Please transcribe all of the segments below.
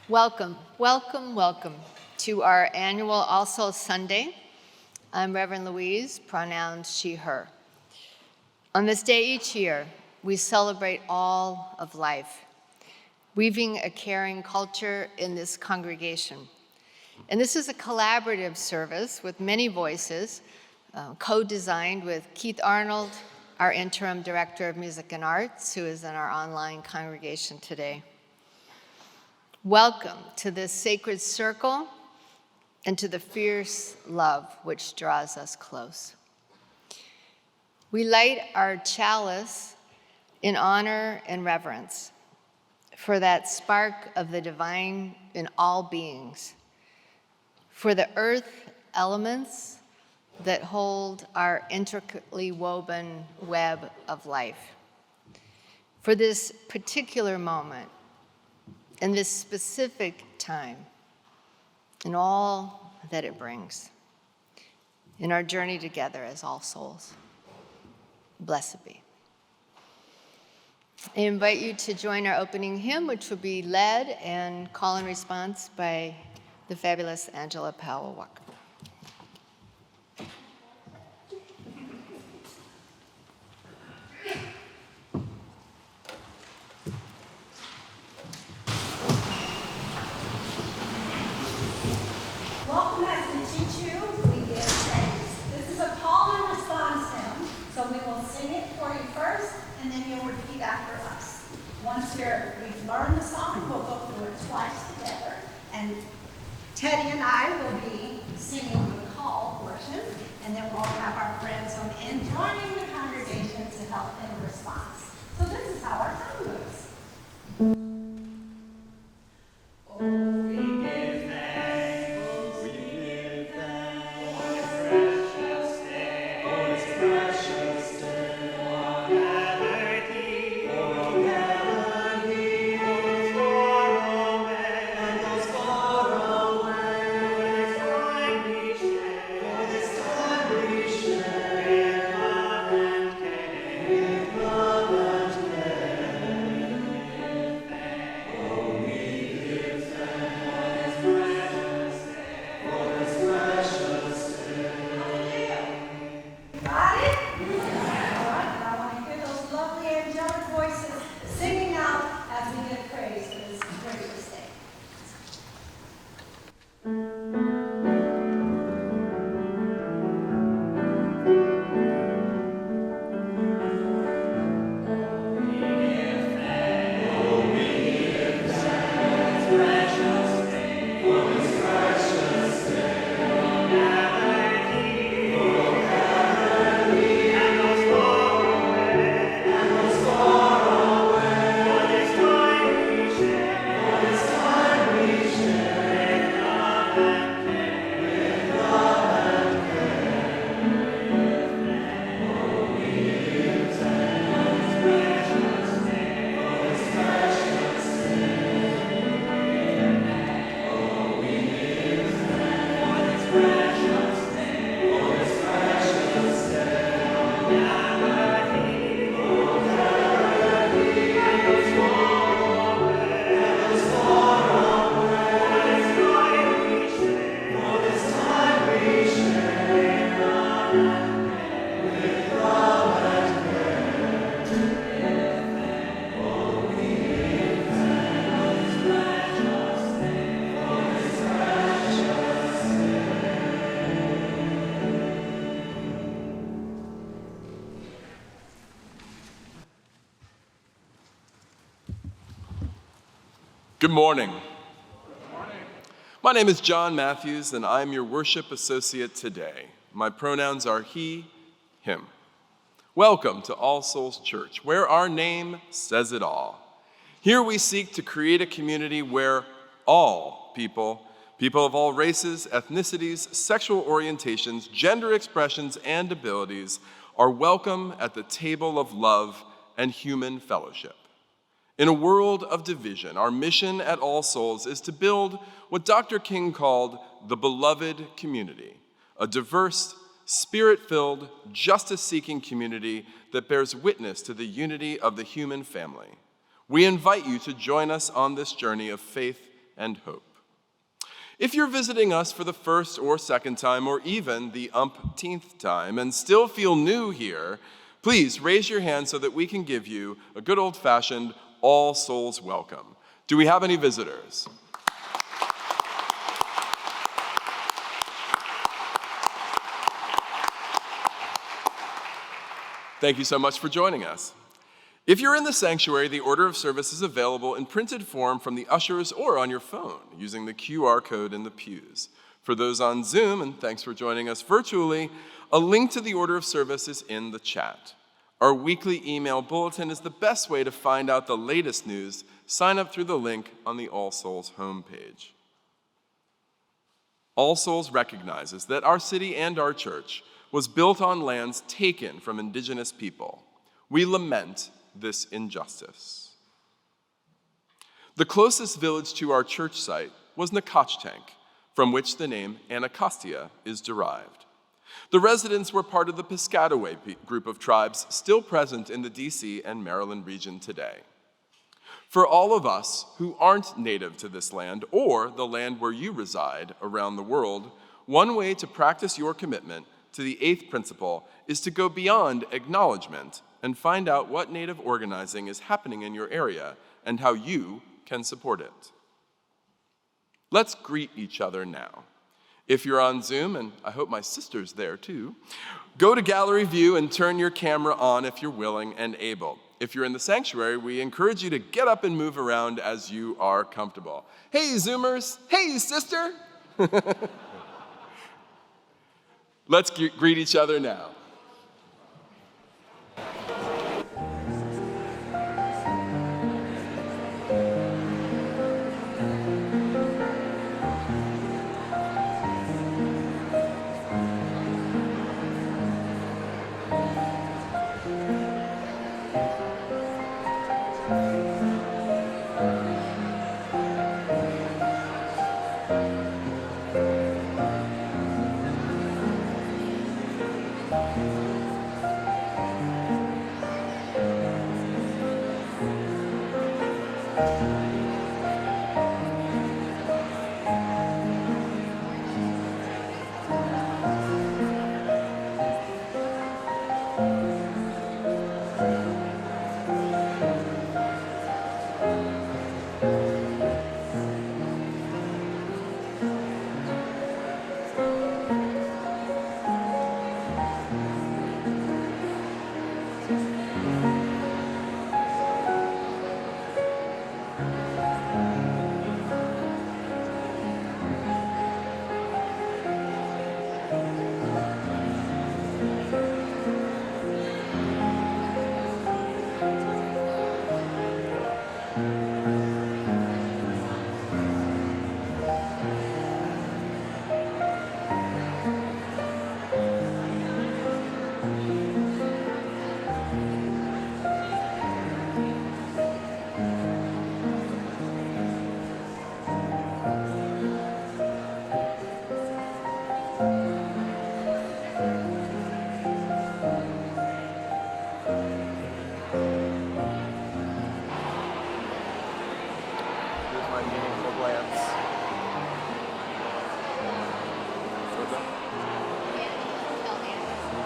Welcome, welcome, welcome to our annual All Souls Sunday. I'm Reverend Louise, pronouns she, her. On this day each year, we celebrate all of life, weaving a caring culture in this congregation. And this is a collaborative service with many voices, co-designed with Keith Arnold, our interim director of music and arts, who is in our online congregation today. Welcome to this sacred circle and to the fierce love which draws us close. We light our chalice in honor and reverence for that spark of the divine in all beings, for the earth elements that hold our intricately woven web of life, for this particular moment, in this specific time, and all that it brings in our journey together as all souls. Blessed be. I invite you to join our opening hymn, which will be led and call and response by the fabulous Angela Powell Walker. Welcome as we teach you, we give thanks. This is a call and response hymn, so we will sing it for you first, and then you'll repeat after us. Once we've learned the song, we'll go through it twice together, and Teddy and I will be singing the call portion, and then we'll have our friends on the end joining the congregation to help in response. So this is how our time goes. Good morning. My name is John Matthews, and I'm your worship associate today. My pronouns are he, him. Welcome to All Souls Church, where our name says it all. Here we seek to create a community where all people of all races, ethnicities, sexual orientations, gender expressions, and abilities are welcome at the table of love and human fellowship. In a world of division, our mission at All Souls is to build what Dr. King called the beloved community, a diverse, spirit-filled, justice-seeking community that bears witness to the unity of the human family. We invite you to join us on this journey of faith and hope. If you're visiting us for the first or second time, or even the umpteenth time, and still feel new here, please raise your hand so that we can give you a good old-fashioned All Souls welcome. Do we have any visitors? Thank you so much for joining us. If you're in the sanctuary, the order of service is available in printed form from the ushers or on your phone using the QR code in the pews. For those on Zoom, and thanks for joining us virtually, a link to the order of service is in the chat. Our weekly email bulletin is the best way to find out the latest news. Sign up through the link on the All Souls homepage. All Souls recognizes that our city and our church was built on lands taken from indigenous people. We lament this injustice. The closest village to our church site was Nacotchtank, from which the name Anacostia is derived. The residents were part of the Piscataway group of tribes still present in the DC and Maryland region today. For all of us who aren't native to this land or the land where you reside around the world, one way to practice your commitment to the eighth principle is to go beyond acknowledgement and find out what Native organizing is happening in your area and how you can support it. Let's greet each other now. If you're on Zoom, and I hope my sister's there too, go to gallery view and turn your camera on if you're willing and able. If you're in the sanctuary, we encourage you to get up and move around as you are comfortable. Hey, Zoomers. Hey, sister. Let's greet each other now.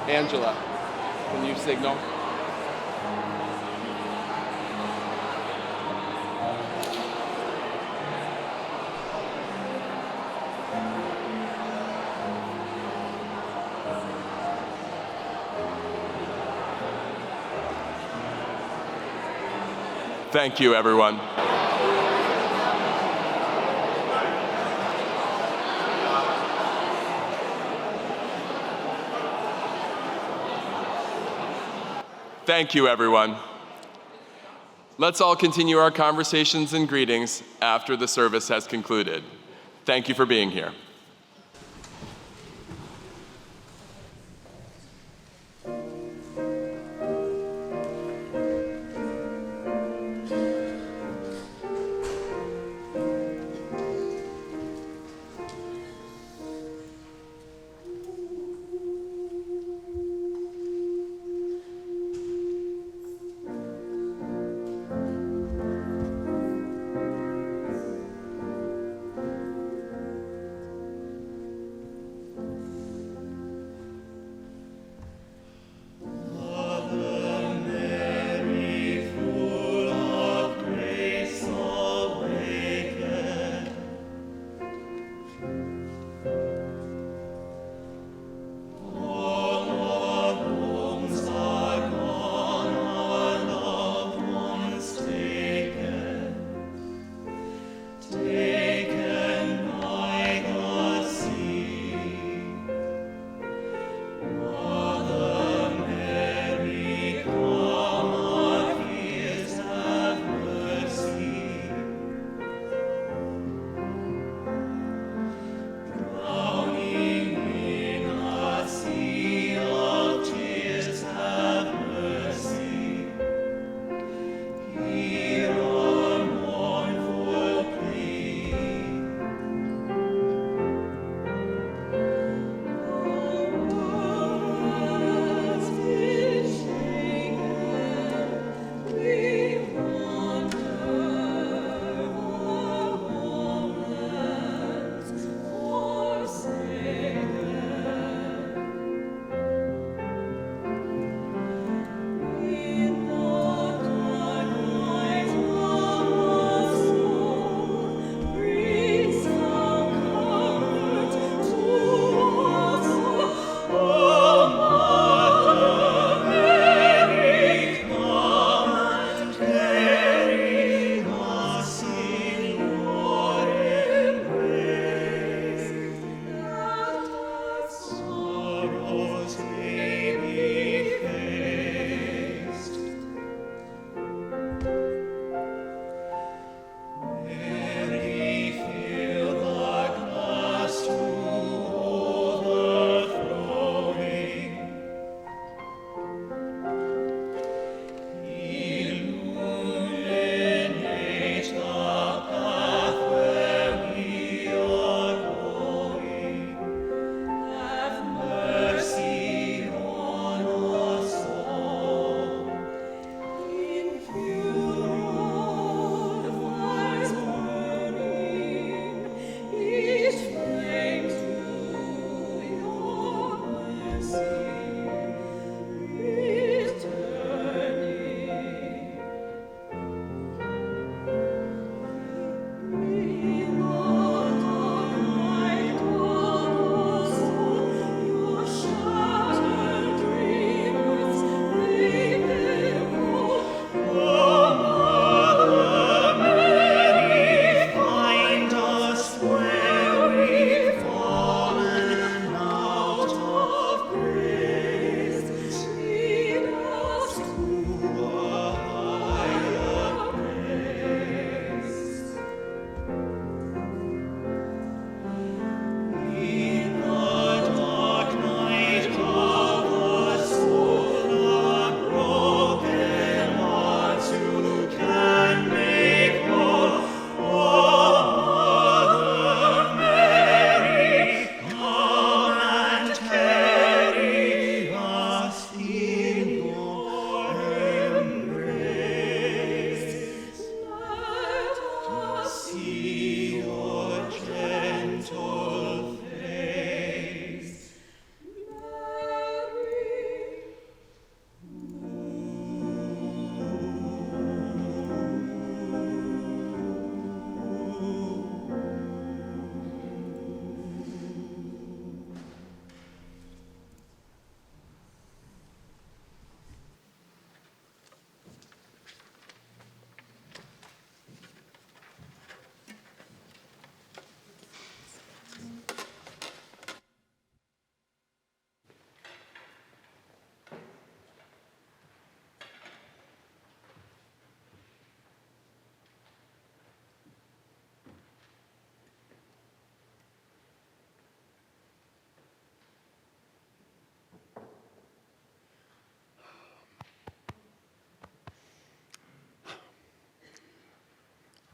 Angela, can you signal? Thank you, everyone. Thank you, everyone. Let's all continue our conversations and greetings after the service has concluded. Thank you for being here.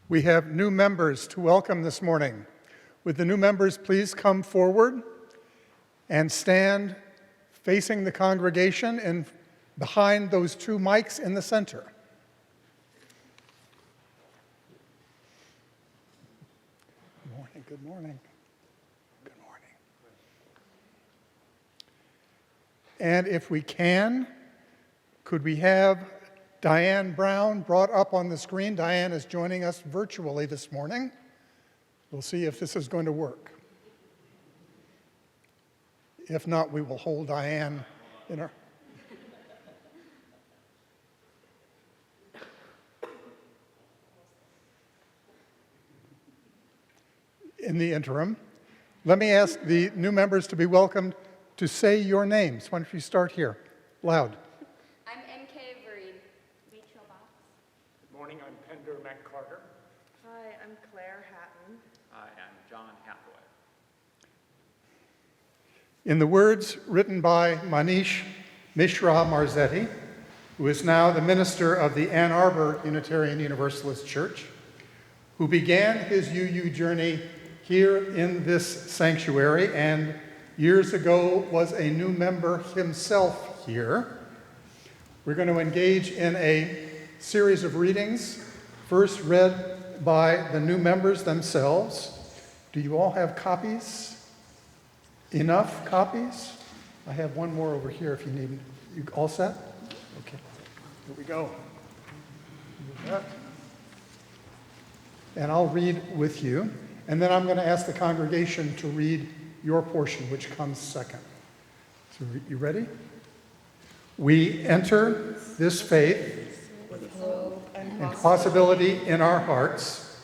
We have new members to welcome this morning. Would the new members please come forward and stand facing the congregation and behind those two mics in the center. Good morning, good morning. Good morning. And if we can, could we have Diane Brown brought up on the screen? Diane is joining us virtually this morning. We'll see if this is going to work. If not, we will hold Diane in our... In the interim, let me ask the new members to be welcomed to say your names. Why don't you start here, loud. I'm MK Vereen. Rachel Box. Good morning, I'm Pender McCarter. Hi, I'm Claire Hatton. Hi, I'm John Hathaway. In the words written by Manish Mishra Marzetti, who is now the minister of the Ann Arbor Unitarian Universalist Church, who began his UU journey here in this sanctuary and years ago was a new member himself here. We're going to engage in a series of readings, first read by the new members themselves. Do you all have copies? Enough copies? I have one more over here if you need. You all set? Okay. Here we go. And I'll read with you. And then I'm going to ask the congregation to read your portion, which comes second. So you ready? We enter this faith and possibility in our hearts,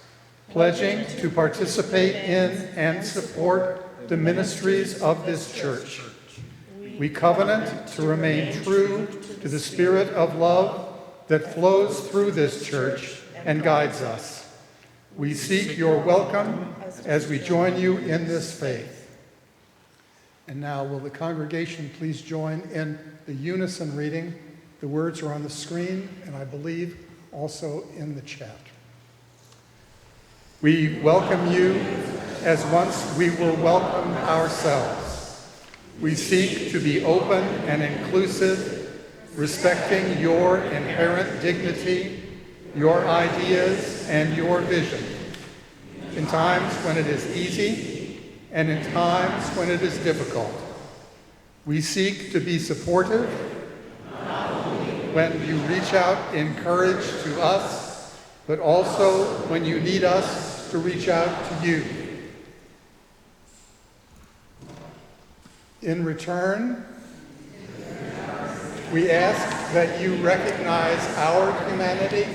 pledging to participate in and support the ministries of this church. We covenant to remain true to the spirit of love that flows through this church and guides us. We seek your welcome as we join you in this faith. And now, will the congregation please join in the unison reading? The words are on the screen, and I believe also in the chat. We welcome you as once we were welcomed ourselves. We seek to be open and inclusive, respecting your inherent dignity, your ideas, and your vision. In times when it is easy, and in times when it is difficult. We seek to be supportive when you reach out in courage to us, but also when you need us to reach out to you. In return, we ask that you recognize our humanity.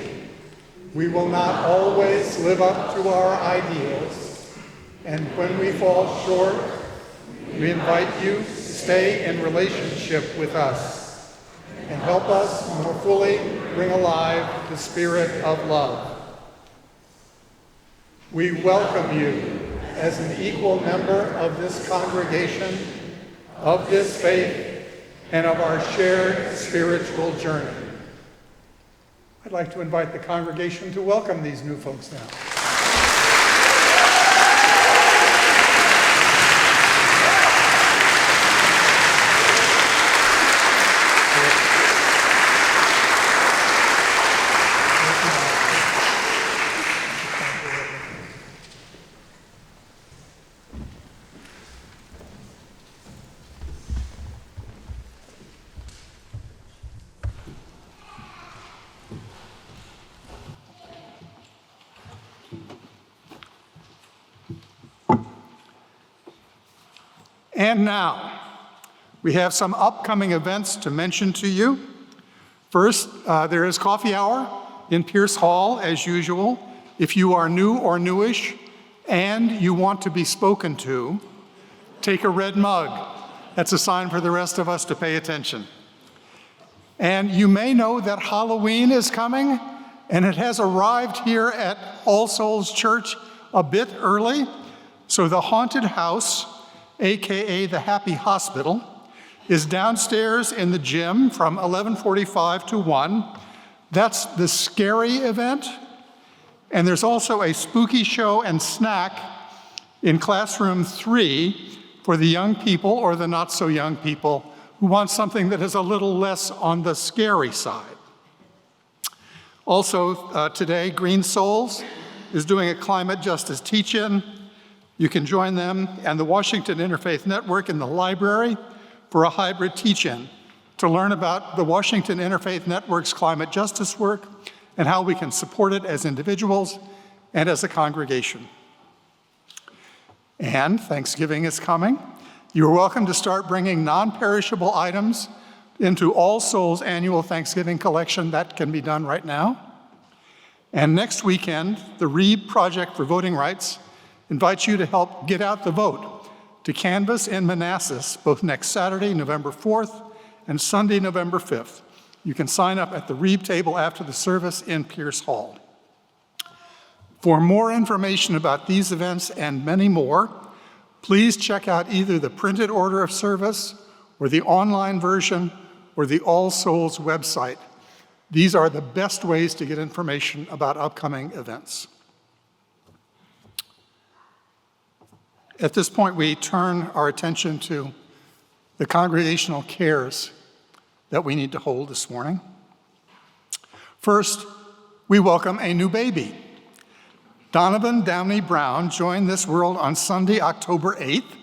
We will not always live up to our ideals, and when we fall short, we invite you to stay in relationship with us and help us more fully bring alive the spirit of love. We welcome you as an equal member of this congregation, of this faith, and of our shared spiritual journey. I'd like to invite the congregation to welcome these new folks now. And now, we have some upcoming events to mention to you. First, there is coffee hour in Pierce Hall, as usual. If you are new or newish and you want to be spoken to, take a red mug. That's a sign for the rest of us to pay attention. And you may know that Halloween is coming, and it has arrived here at All Souls Church a bit early. So the haunted house, AKA the Happy Hospital, is downstairs in the gym from 11:45 to 1. That's the scary event. And there's also a spooky show and snack in classroom 3 for the young people or the not so young people who want something that is a little less on the scary side. Also today, Green Souls is doing a climate justice teach-in. You can join them and the Washington Interfaith Network in the library for a hybrid teach-in to learn about the Washington Interfaith Network's climate justice work and how we can support it as individuals and as a congregation. And Thanksgiving is coming. You're welcome to start bringing non-perishable items into All Souls annual Thanksgiving collection. That can be done right now. And next weekend, the REAP Project for Voting Rights invites you to help get out the vote to canvass in Manassas, both next Saturday, November 4th, and Sunday, November 5th. You can sign up at the REAP table after the service in Pierce Hall. For more information about these events and many more, please check out either the printed order of service or the online version or the All Souls website. These are the best ways to get information about upcoming events. At this point, we turn our attention to the congregational cares that we need to hold this morning. First, we welcome a new baby. Donovan Downey Brown joined this world on Sunday, October 8th.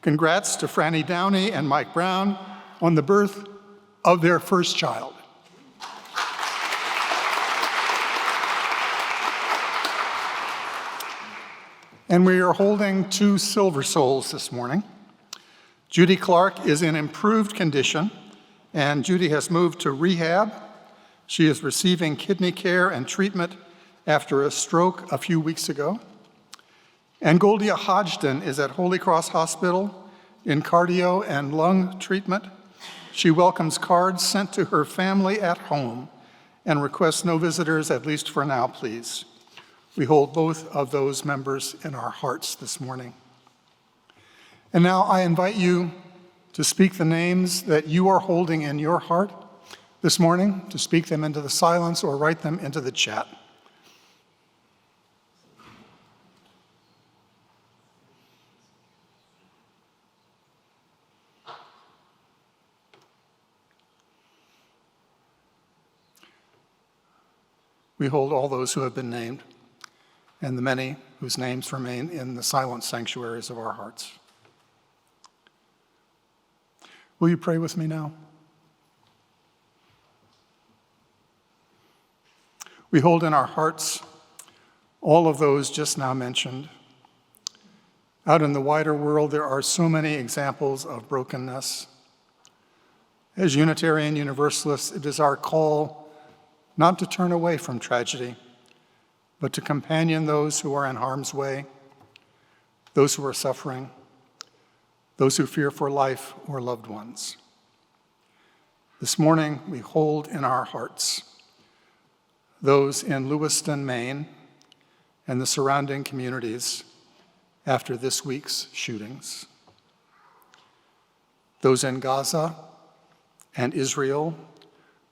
Congrats to Franny Downey and Mike Brown on the birth of their first child. And we are holding 2 silver souls this morning. Judy Clark is in improved condition, and Judy has moved to rehab. She is receiving kidney care and treatment after a stroke a few weeks ago. And Goldia Hodgson is at Holy Cross Hospital in cardio and lung treatment. She welcomes cards sent to her family at home and requests no visitors, at least for now, please. We hold both of those members in our hearts this morning. And now I invite you to speak the names that you are holding in your heart this morning, to speak them into the silence or write them into the chat. We hold all those who have been named and the many whose names remain in the silent sanctuaries of our hearts. Will you pray with me now? We hold in our hearts all of those just now mentioned. Out in the wider world, there are so many examples of brokenness. As Unitarian Universalists, it is our call not to turn away from tragedy, but to companion those who are in harm's way, those who are suffering, those who fear for life or loved ones. This morning, we hold in our hearts those in Lewiston, Maine, and the surrounding communities after this week's shootings. Those in Gaza and Israel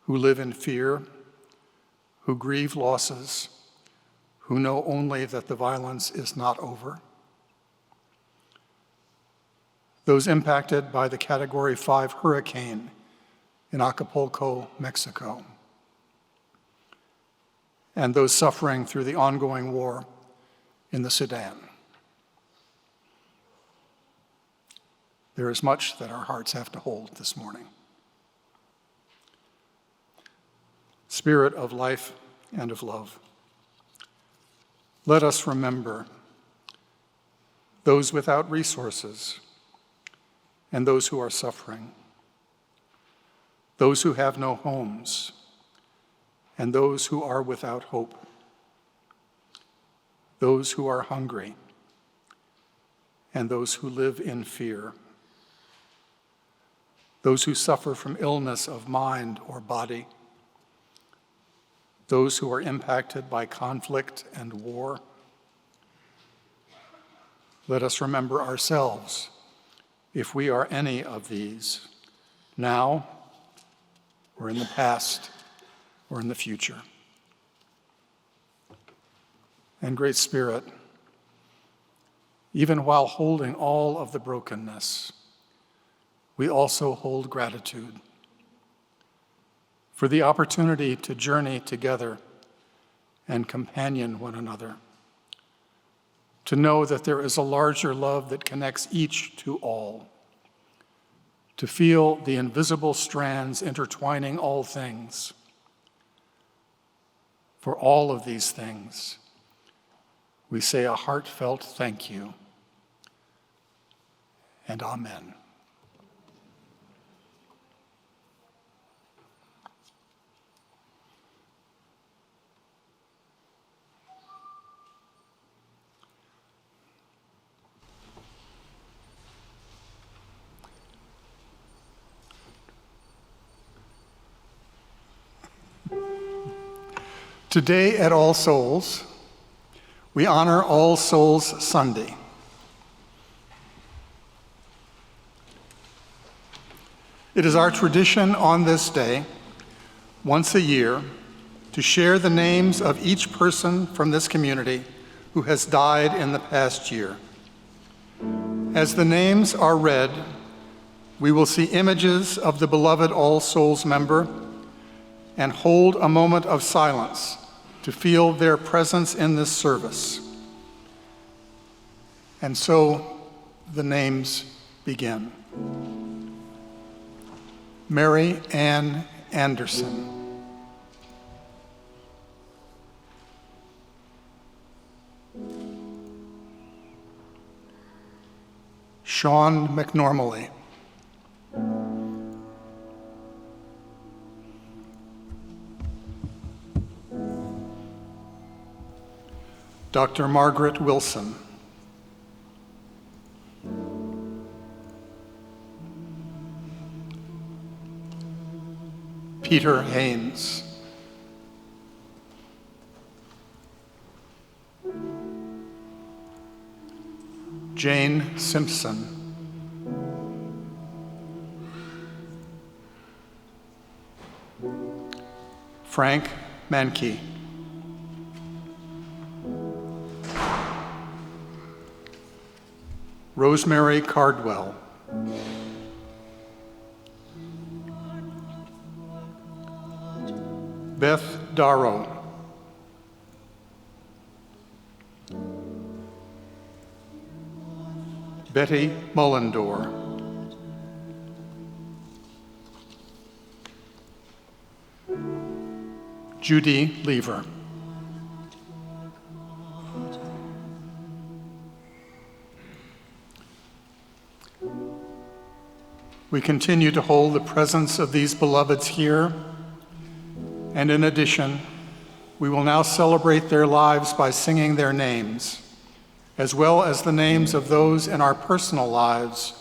who live in fear, who grieve losses, who know only that the violence is not over. Those impacted by the Category 5 hurricane in Acapulco, Mexico. And those suffering through the ongoing war in the Sudan. There is much that our hearts have to hold this morning. Spirit of life and of love, let us remember those without resources and those who are suffering, those who have no homes, and those who are without hope, those who are hungry, and those who live in fear, those who suffer from illness of mind or body, those who are impacted by conflict and war. Let us remember ourselves, if we are any of these, now or in the past or in the future. and Great Spirit, even while holding all of the brokenness, we also hold gratitude for the opportunity to journey together and companion one another, to know that there is a larger love that connects each to all, to feel the invisible strands intertwining all things. For all of these things, we say a heartfelt thank you and amen. Today at All Souls, we honor All Souls Sunday. It is our tradition on this day, once a year, to share the names of each person from this community who has died in the past year. As the names are read, we will see images of the beloved All Souls member and hold a moment of silence to feel their presence in this service. And so the names begin. Mary Ann Anderson. Sean McNormally. Dr. Margaret Wilson. Peter Haynes. Jane Simpson. Frank Mankey. Rosemary Cardwell. Beth Darrow. Betty Mullendore. Judy Lever. We continue to hold the presence of these beloveds here, and in addition, we will now celebrate their lives by singing their names, as well as the names of those in our personal lives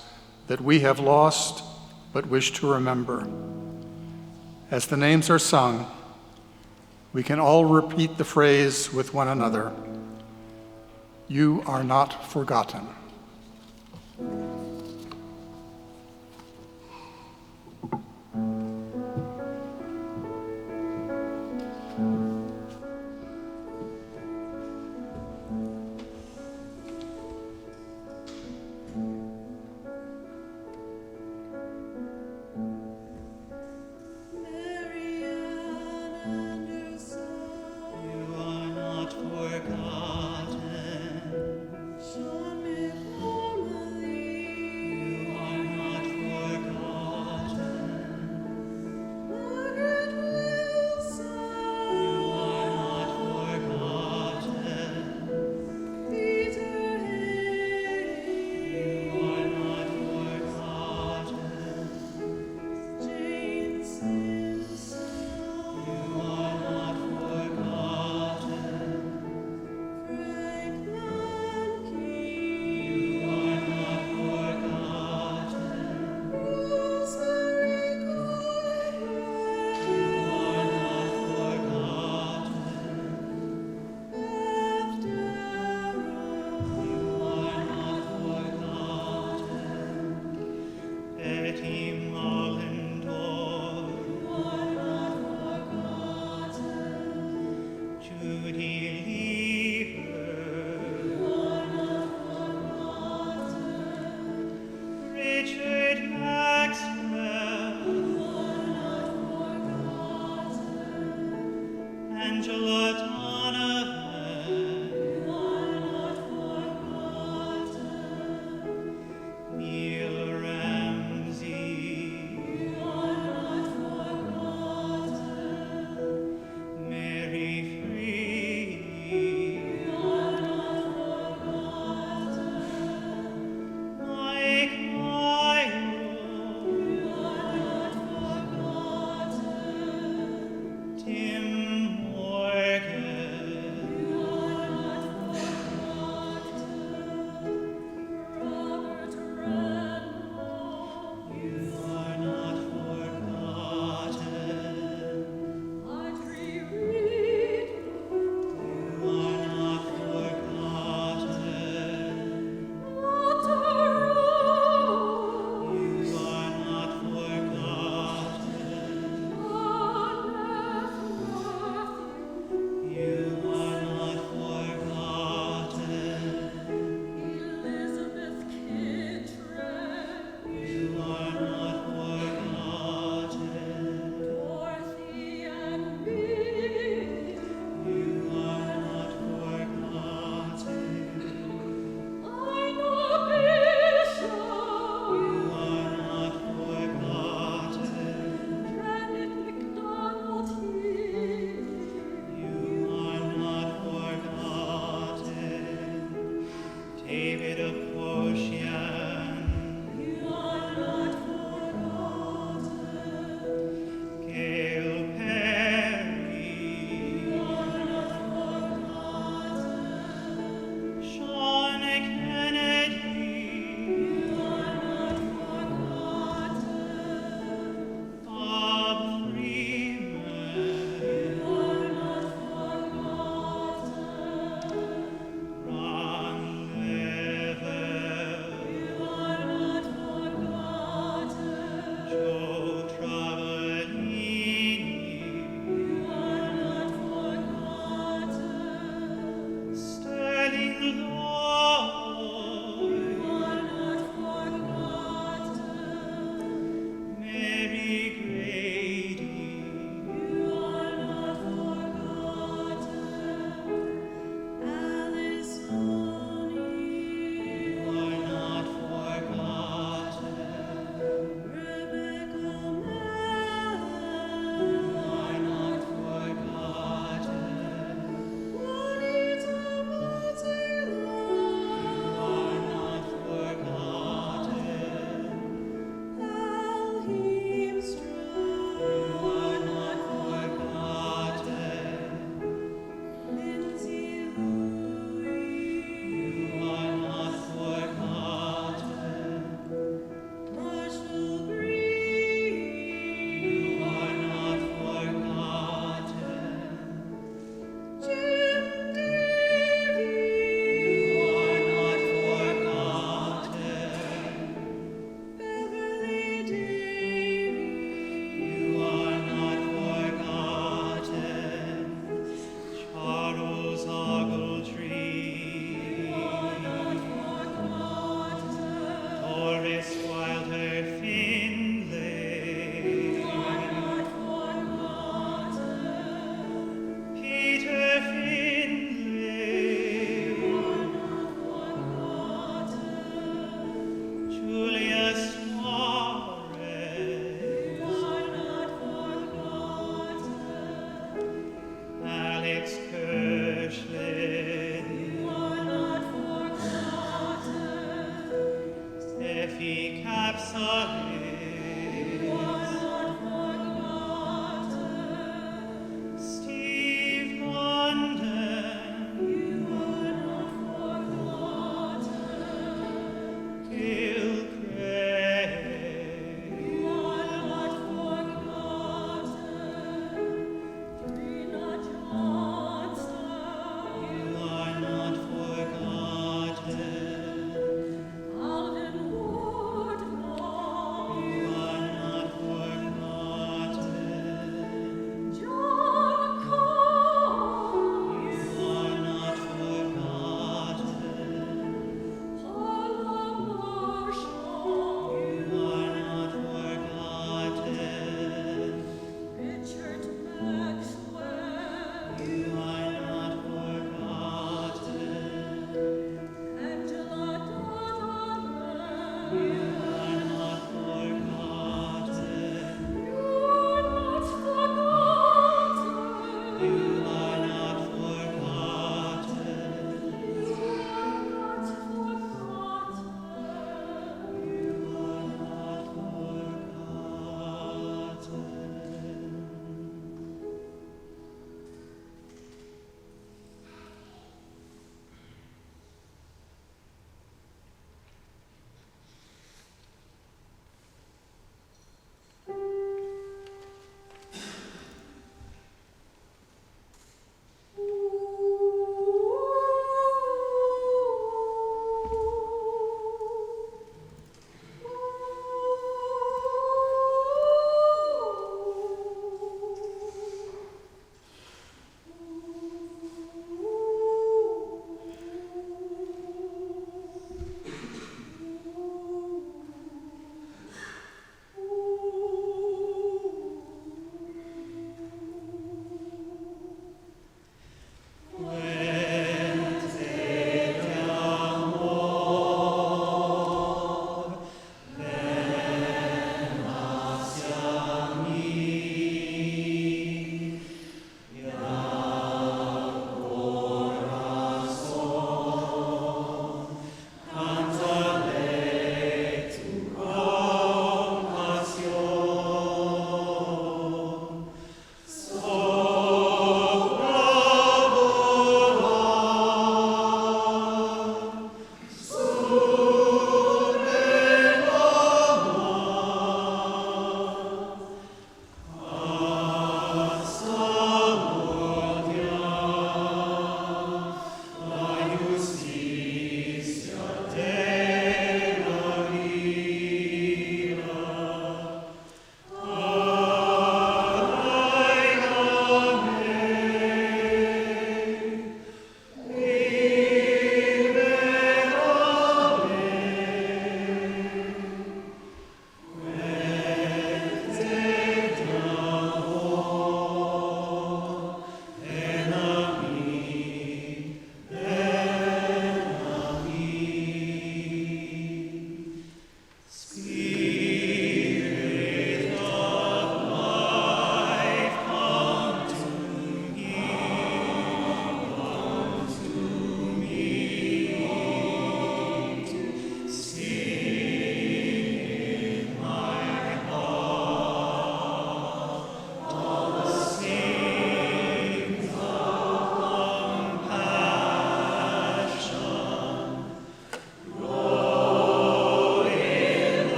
that we have lost but wish to remember. As the names are sung, we can all repeat the phrase with one another, "You are not forgotten." Judy Lever.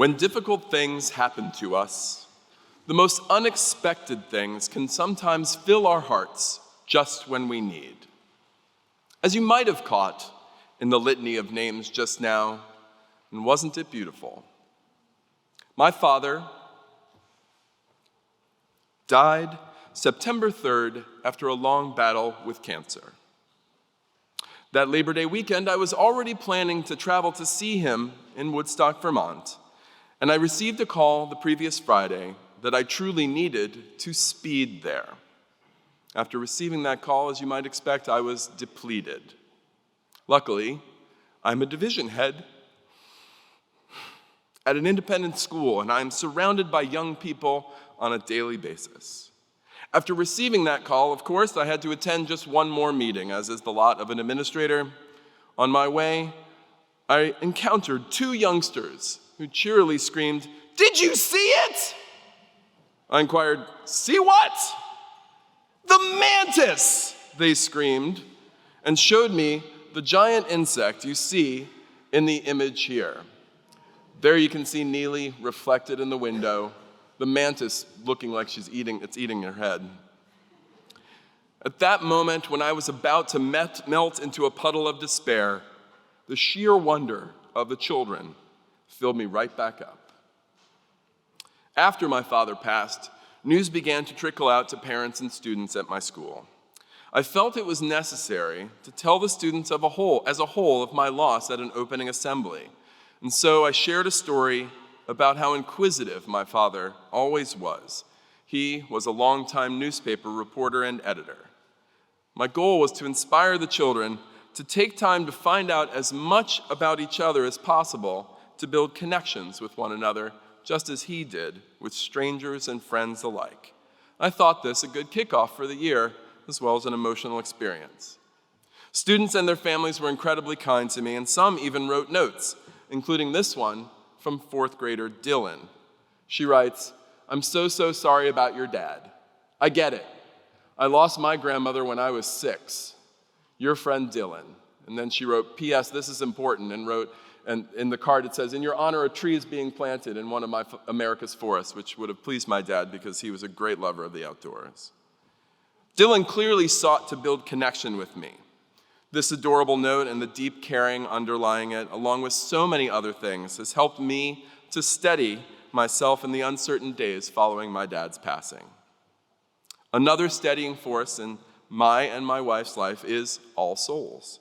When difficult things happen to us, the most unexpected things can sometimes fill our hearts just when we need. As you might have caught in the litany of names just now, and wasn't it beautiful? My father died September 3rd after a long battle with cancer. That Labor Day weekend, I was already planning to travel to see him in Woodstock, Vermont, and I received a call the previous Friday that I truly needed to speed there. After receiving that call, as you might expect, I was depleted. Luckily, I'm a division head at an independent school, and I'm surrounded by young people on a daily basis. After receiving that call, of course, I had to attend just one more meeting, as is the lot of an administrator. On my way, I encountered two youngsters who cheerily screamed, "Did you see it?" I inquired, "See what?" "The mantis," they screamed, and showed me the giant insect you see in the image here. There you can see Neely reflected in the window, the mantis looking like it's eating her head. At that moment, when I was about to melt into a puddle of despair, the sheer wonder of the children filled me right back up. After my father passed, news began to trickle out to parents and students at my school. I felt it was necessary to tell the students as a whole of my loss at an opening assembly. And so I shared a story about how inquisitive my father always was. He was a longtime newspaper reporter and editor. My goal was to inspire the children to take time to find out as much about each other as possible, to build connections with one another, just as he did with strangers and friends alike. I thought this a good kickoff for the year, as well as an emotional experience. Students and their families were incredibly kind to me, and some even wrote notes, including this one from fourth grader Dylan. She writes, "I'm so sorry about your dad. I get it. I lost my grandmother when I was 6. Your friend Dylan." And then she wrote, "P.S. This is important," and wrote, and in the card it says, "In your honor, a tree is being planted in one of my America's forests," which would have pleased my dad because he was a great lover of the outdoors. Dylan clearly sought to build connection with me. This adorable note and the deep caring underlying it, along with so many other things, has helped me to steady myself in the uncertain days following my dad's passing. Another steadying force in my and my wife's life is All Souls.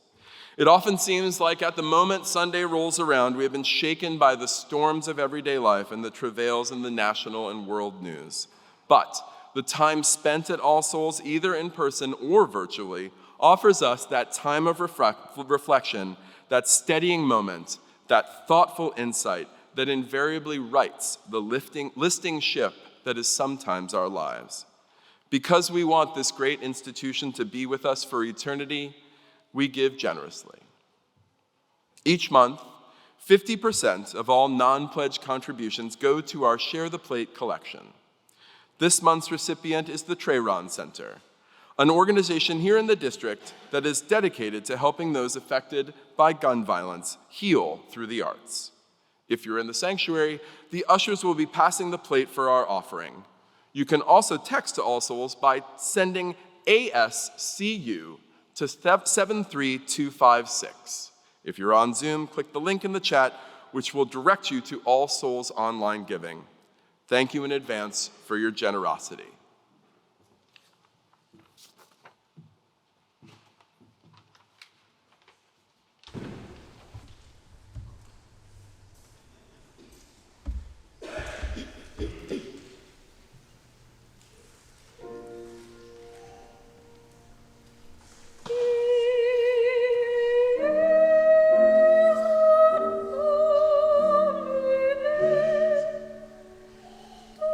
It often seems like at the moment Sunday rolls around, we have been shaken by the storms of everyday life and the travails in the national and world news. But the time spent at All Souls, either in person or virtually, offers us that time of reflection, that steadying moment, that thoughtful insight that invariably rights the listing ship that is sometimes our lives. Because we want this great institution to be with us for eternity, we give generously. Each month, 50% of all non-pledge contributions go to our Share the Plate collection. This month's recipient is the Trayron Center, an organization here in the district that is dedicated to helping those affected by gun violence heal through the arts. If you're in the sanctuary, the ushers will be passing the plate for our offering. You can also text to All Souls by sending ASCU to 73256. If you're on Zoom, click the link in the chat, which will direct you to All Souls online giving. Thank you in advance for your generosity. Oh,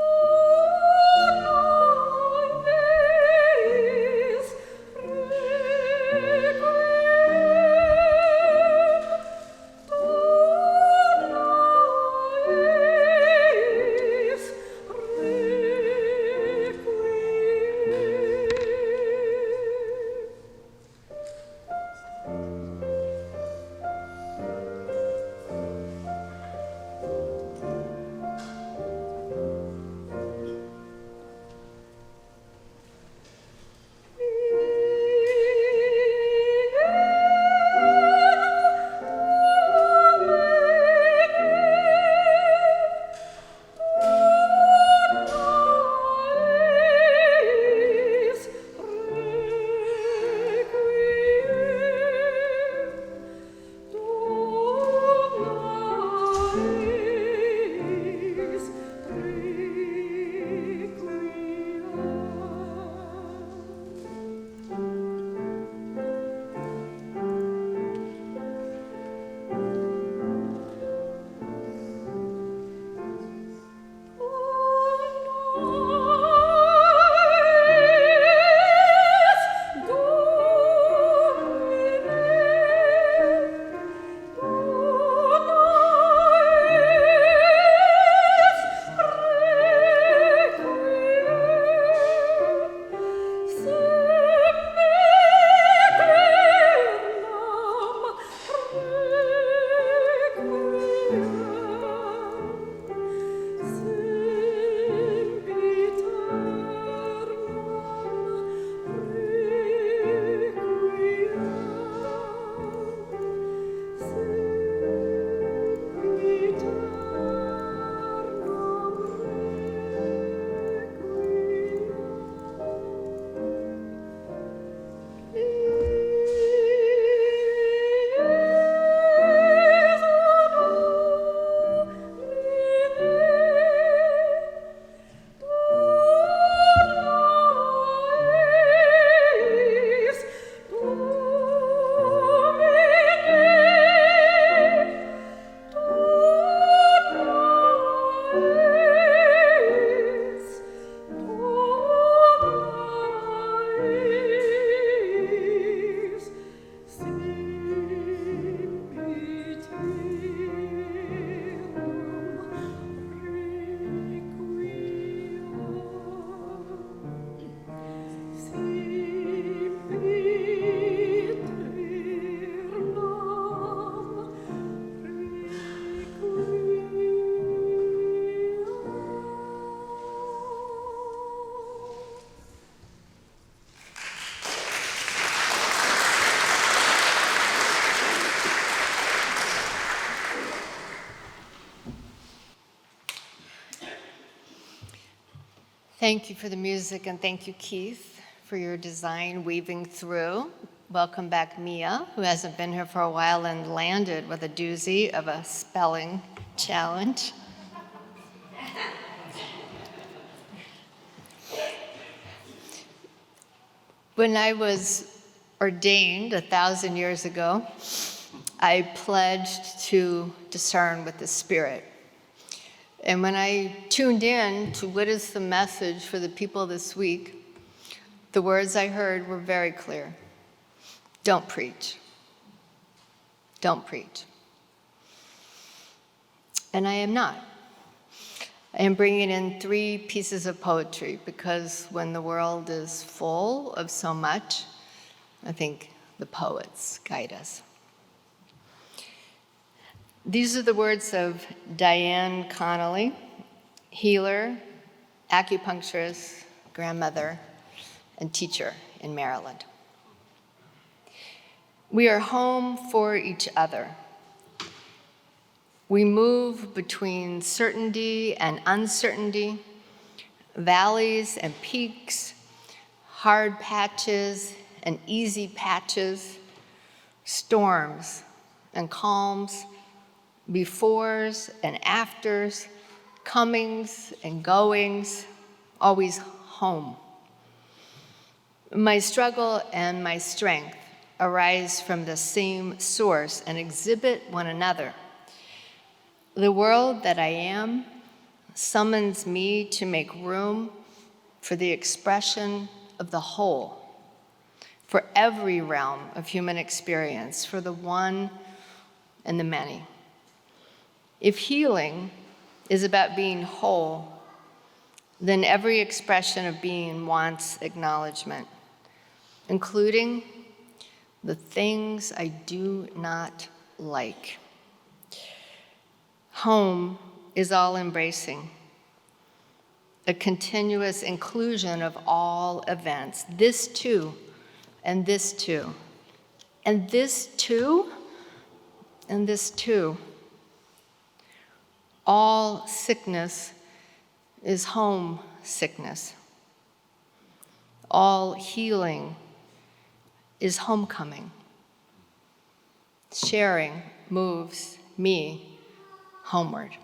Thank you for the music, and thank you, Keith, for your design weaving through. Welcome back, Mia, who hasn't been here for a while and landed with a doozy of a spelling challenge. When I was ordained 1,000 years ago, I pledged to discern with the Spirit. And when I tuned in to what is the message for the people this week, the words I heard were very clear. Don't preach. Don't preach. And I am not. I am bringing in 3 pieces of poetry because when the world is full of so much, I think the poets guide us. These are the words of Diane Connolly, healer, acupuncturist, grandmother, and teacher in Maryland. We are home for each other. We move between certainty and uncertainty, valleys and peaks, hard patches and easy patches, storms and calms, befores and afters, comings and goings, always home. My struggle and my strength arise from the same source and exhibit one another. The world that I am summons me to make room for the expression of the whole, for every realm of human experience, for the one and the many. If healing is about being whole, then every expression of being wants acknowledgement, including the things I do not like. Home is all embracing, a continuous inclusion of all events. This too, and this too, and this too, and this too. All sickness is home sickness. All healing is homecoming. Sharing moves me homeward.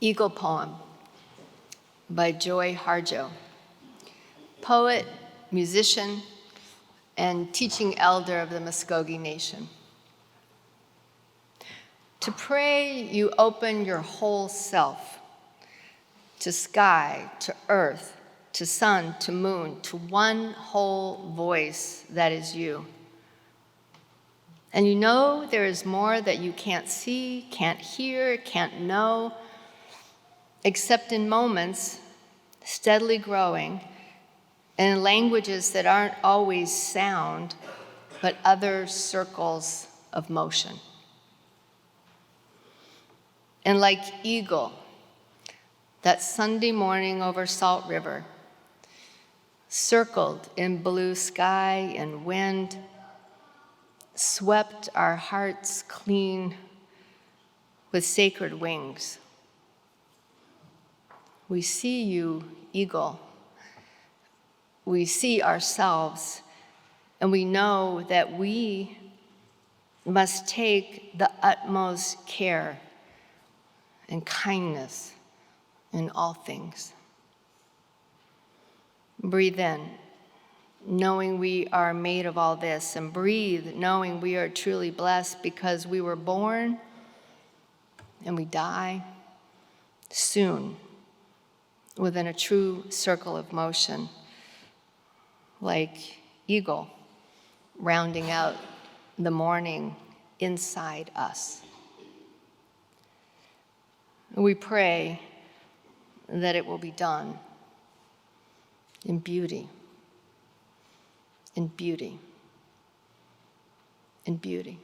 Eagle Poem by Joy Harjo, poet, musician, and teaching elder of the Muskogee Nation. To pray, you open your whole self, to sky, to earth, to sun, to moon, to one whole voice that is you. And you know there is more that you can't see, can't hear, can't know, except in moments, steadily growing, and in languages that aren't always sound, but other circles of motion. And like Eagle, that Sunday morning over Salt River, circled in blue sky and wind, swept our hearts clean with sacred wings. We see you, Eagle. We see ourselves, and we know that we must take the utmost care and kindness in all things. Breathe in, knowing we are made of all this, and breathe, knowing we are truly blessed because we were born and we die soon within a true circle of motion, like Eagle rounding out the morning inside us. We pray that it will be done in beauty, in beauty, in beauty.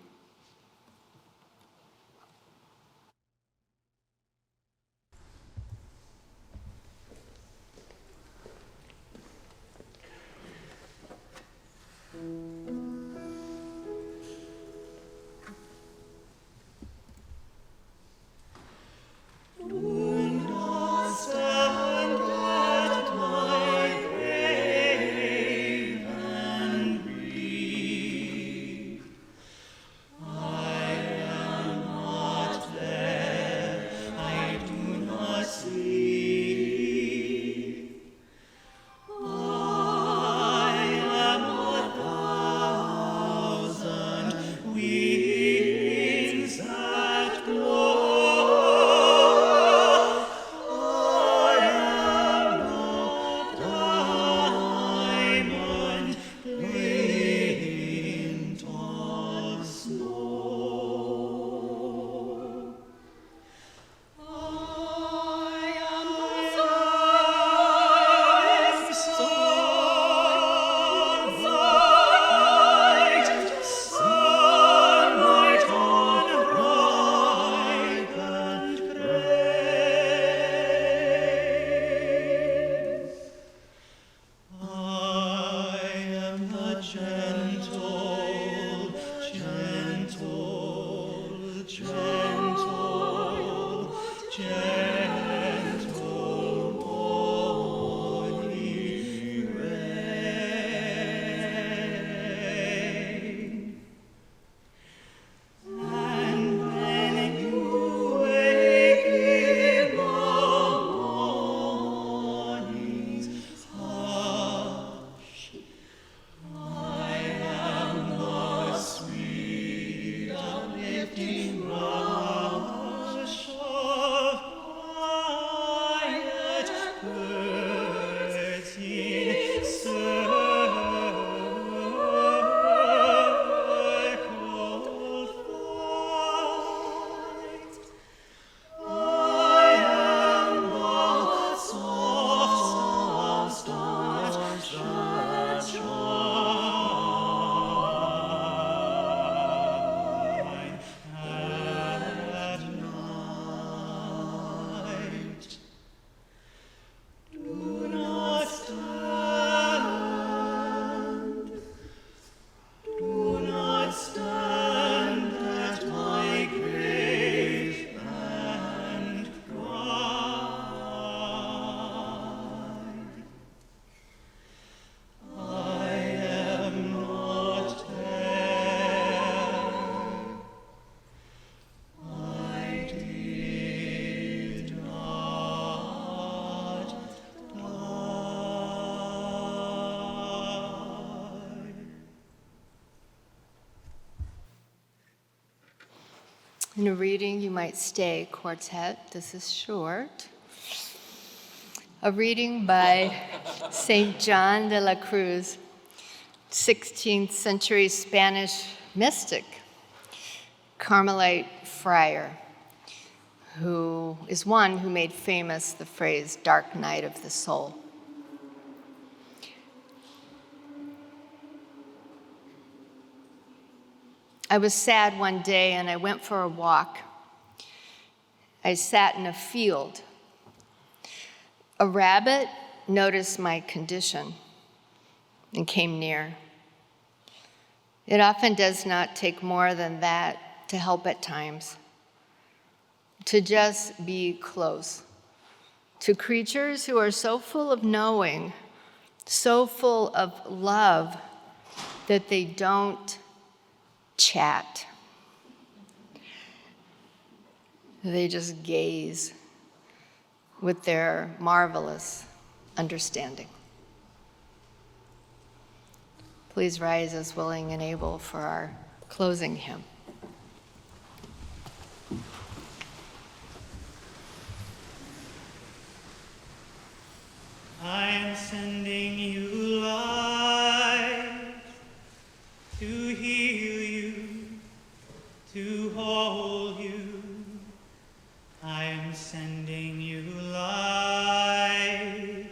In a reading, you might stay, quartet. This is short. A reading by St. John de la Cruz, 16th century Spanish mystic, Carmelite friar, who is one who made famous the phrase dark night of the soul. I was sad one day and I went for a walk. I sat in a field. A rabbit noticed my condition and came near. It often does not take more than that to help at times, to just be close to creatures who are so full of knowing, so full of love that they don't chat. They just gaze with their marvelous understanding. Please rise as willing and able for our closing hymn. I am sending you light to heal you, to hold you. I am sending you light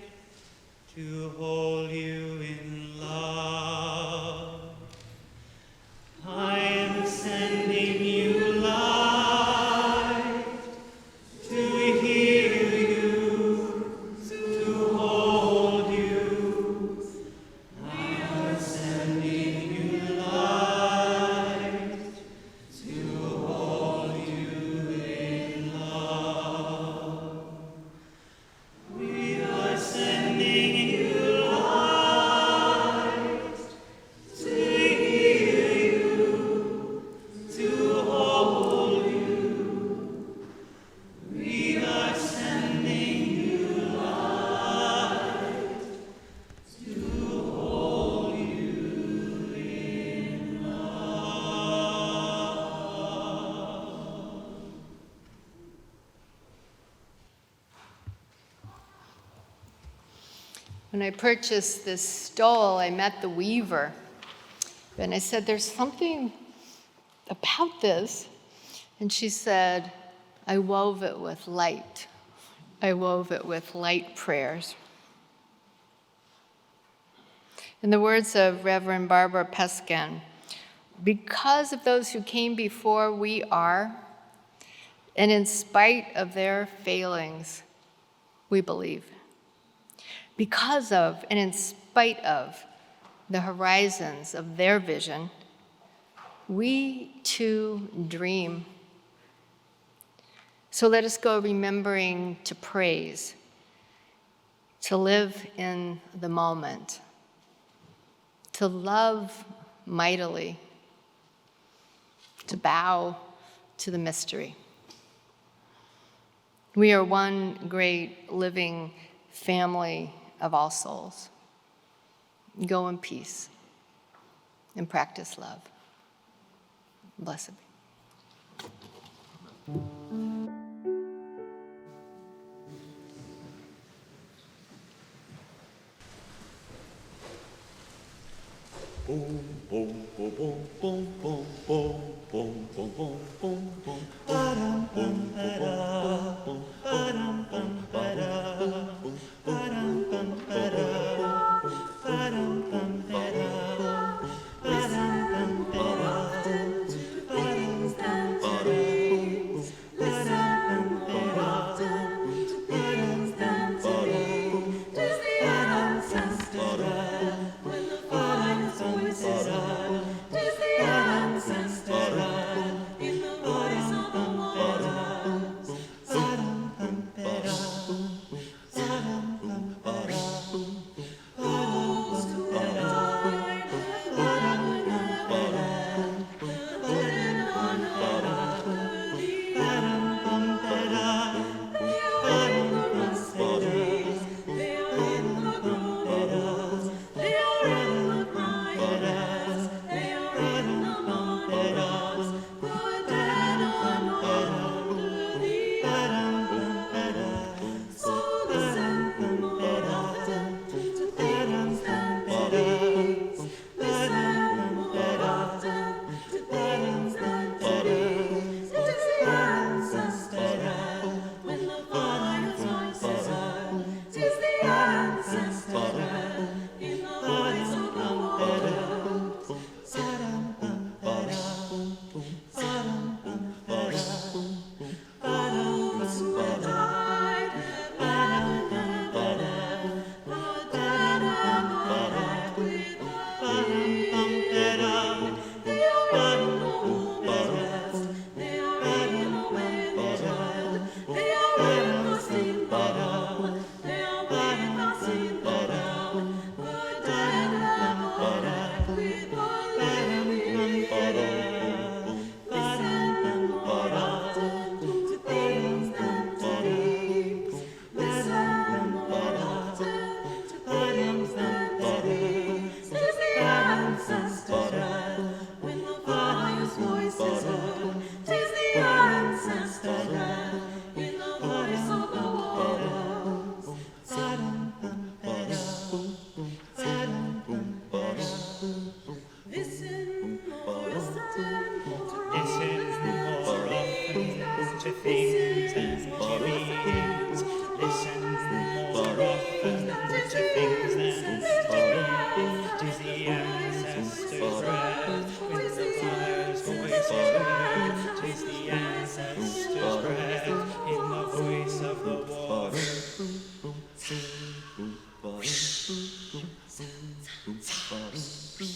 to hold you in love. I am sending you light to heal you, to hold you. I am sending you light to hold you in love. We are sending you light to heal you, to hold you. We are sending you light to hold you in love. When I purchased this stole, I met the weaver. And I said, there's something about this. And she said, I wove it with light. I wove it with light prayers. In the words of Reverend Barbara Peskin, because of those who came before, we are, and in spite of their failings, we believe. Because of and in spite of the horizons of their vision, we too dream. So let us go remembering to praise, to live in the moment, to love mightily, to bow to the mystery. We are one great living family of all souls. Go in peace and practice love. Blessed be. Boom, boom, boom, boom, boom, boom, boom, boom, boom, boom, boom, boom. Ba-dum, bum, ba-da. Ba-dum, bum, ba-da. Ba-dum, bum, ba-da. Ba-dum, bum, ba-da. Ba-dum, bum, ba-da. Ba-dum, bum, ba-da. Ba-dum, bum, to things that you begins. Listen more often to things that begin. Tis the ancestors' breath with the Father's voice heard. Tis the ancestors' breath in the voice of the water. Boom, boom, boom, boom, boom, boom, boom, boom, boom, boom, boom.